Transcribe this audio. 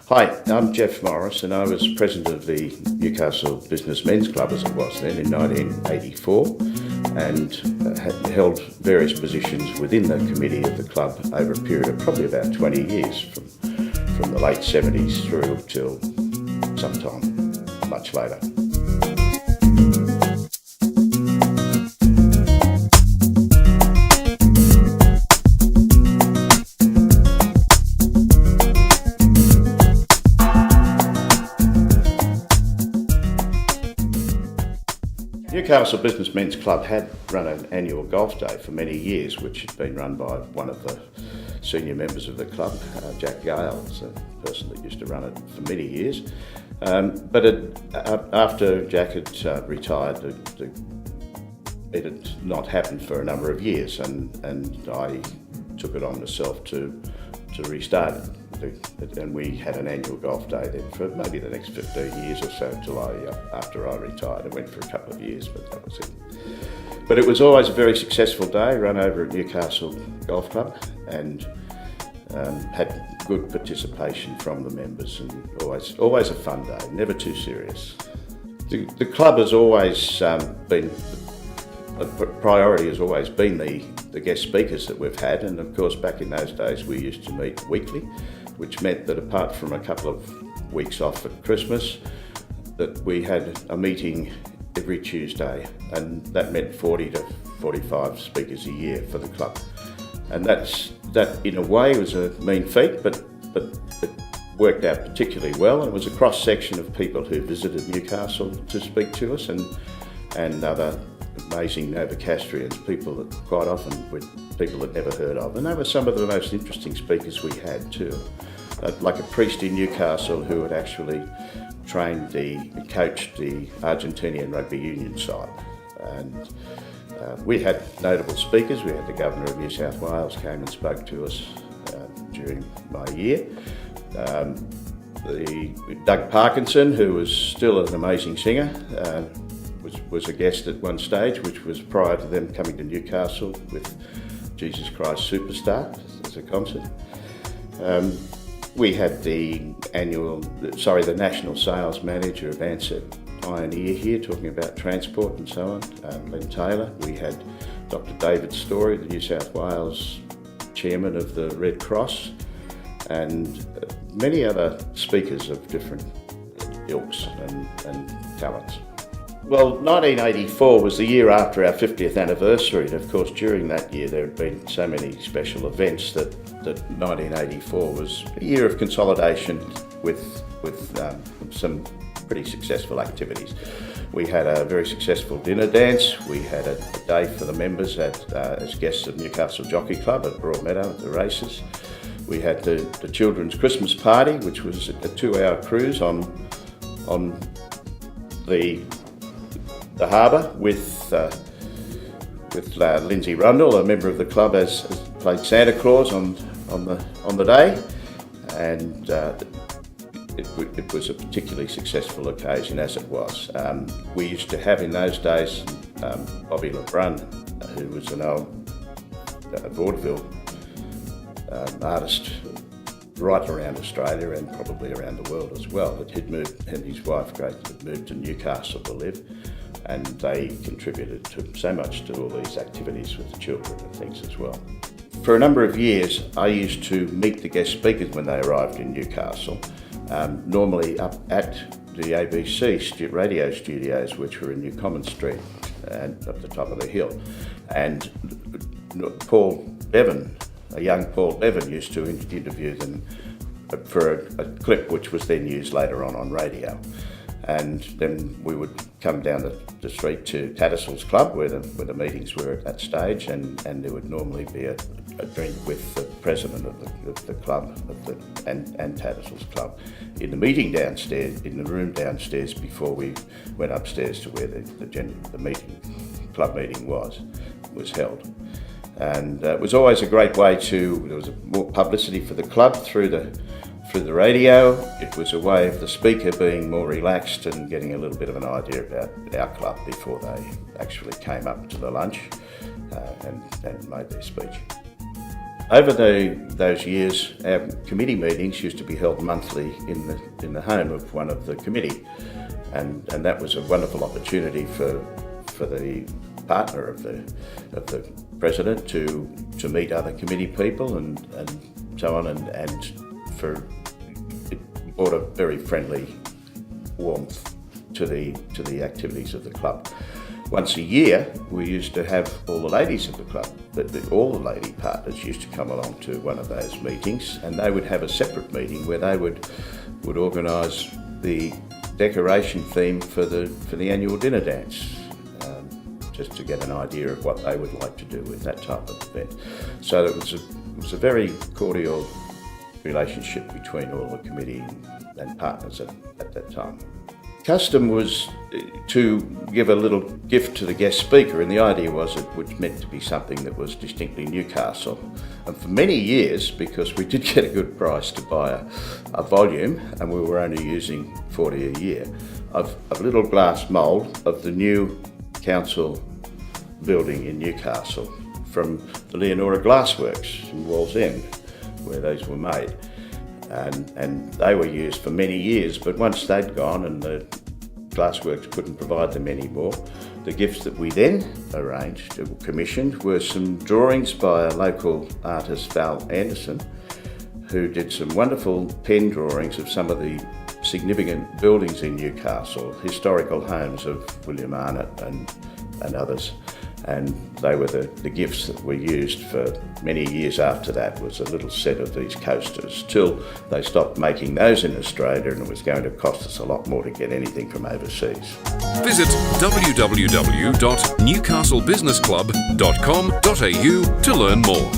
Hi, I'm Geoff Morris and I was president of the Newcastle Business Men's Club as it was then in 1984 and held various positions within the committee of the club over a period of probably about 20 years from the late 70s through till sometime much later. Newcastle Business Men's Club had run an annual golf day for many years, which had been run by one of the senior members of the club, Jack Gale, the person that used to run it for many years. After Jack had retired, it had not happened for a number of years, and I took it on myself to restart it. And we had an annual golf day then for maybe the next 15 years or so after I retired. I went for a couple of years, but that was it. But it was always a very successful day run over at Newcastle Golf Club, and had good participation from the members, and always a fun day, never too serious. The club has always been, a priority has always been the guest speakers that we've had, and of course back in those days we used to meet weekly, which meant that apart from a couple of weeks off at Christmas, that we had a meeting every Tuesday, and that meant 40 to 45 speakers a year for the club. And that in a way was a mean feat, but it worked out particularly well, and it was a cross-section of people who visited Newcastle to speak to us, and other amazing Novocastrians, people that quite often were people that never heard of. And they were some of the most interesting speakers we had too. Like a priest in Newcastle who had actually trained and coached the Argentinian rugby union side. And we had notable speakers. We had the Governor of New South Wales came and spoke to us during my year. Doug Parkinson, who was still an amazing singer, was a guest at one stage, which was prior to them coming to Newcastle with Jesus Christ Superstar as a concert. We had the national sales manager of Ansett Pioneer here talking about transport and so on, Len Taylor. We had Dr. David Story, the New South Wales chairman of the Red Cross, and many other speakers of different ilks and talents. Well, 1984 was the year after our 50th anniversary, and of course during that year there had been so many special events that 1984 was a year of consolidation with some pretty successful activities. We had a very successful dinner dance. We had a day for the members as guests of Newcastle Jockey Club at Broadmeadow at the races. We had the children's Christmas party, which was a 2-hour cruise on the harbour with Lindsay Rundle, a member of the club, as played Santa Claus on the day, and it was a particularly successful occasion as it was. We used to have in those days Bobby LeBrun, who was an old vaudeville artist right around Australia and probably around the world as well. He'd moved, and his wife Grace had moved to Newcastle to live, and they contributed to so much to all these activities with the children and things as well. For a number of years, I used to meet the guest speakers when they arrived in Newcastle, normally up at the ABC radio studios, which were in New Common Street and up the top of the hill. And Paul Bevan, a young Paul Bevan, used to interview them for a clip which was then used later on radio. And then we would come down the street to Tattersalls Club, where the meetings were at that stage, and there would normally be a drink with the president of the club and Tattersalls Club in the meeting downstairs, in the room downstairs, before we went upstairs to where the club meeting was held. And it was always a great way there was more publicity for the club through the radio. It was a way of the speaker being more relaxed and getting a little bit of an idea about our club before they actually came up to the lunch and made their speech. Over those years, our committee meetings used to be held monthly in the home of one of the committee, and that was a wonderful opportunity for the partner of the president to meet other committee people and so on, and it brought a very friendly warmth to the activities of the club. Once a year, we used to have all the ladies of the club, all the lady partners used to come along to one of those meetings, and they would have a separate meeting where they would organise the decoration theme for the annual dinner dance, just to get an idea of what they would like to do with that type of event. So it was a very cordial relationship between all the committee and partners at that time. Custom was to give a little gift to the guest speaker, and the idea was it was meant to be something that was distinctly Newcastle. And for many years, because we did get a good price to buy a volume, and we were only using 40 a year, of a little glass mould of the new council building in Newcastle from the Leonora Glassworks in Wallsend, where those were made. And they were used for many years, but once they'd gone and the Glassworks couldn't provide them anymore, the gifts that we then arranged or commissioned were some drawings by a local artist, Val Anderson, who did some wonderful pen drawings of some of the significant buildings in Newcastle, historical homes of William Arnott and others. And they were the gifts that we used for many years after that, was a little set of these coasters, till they stopped making those in Australia, and it was going to cost us a lot more to get anything from overseas. Visit www.newcastlebusinessclub.com.au to learn more.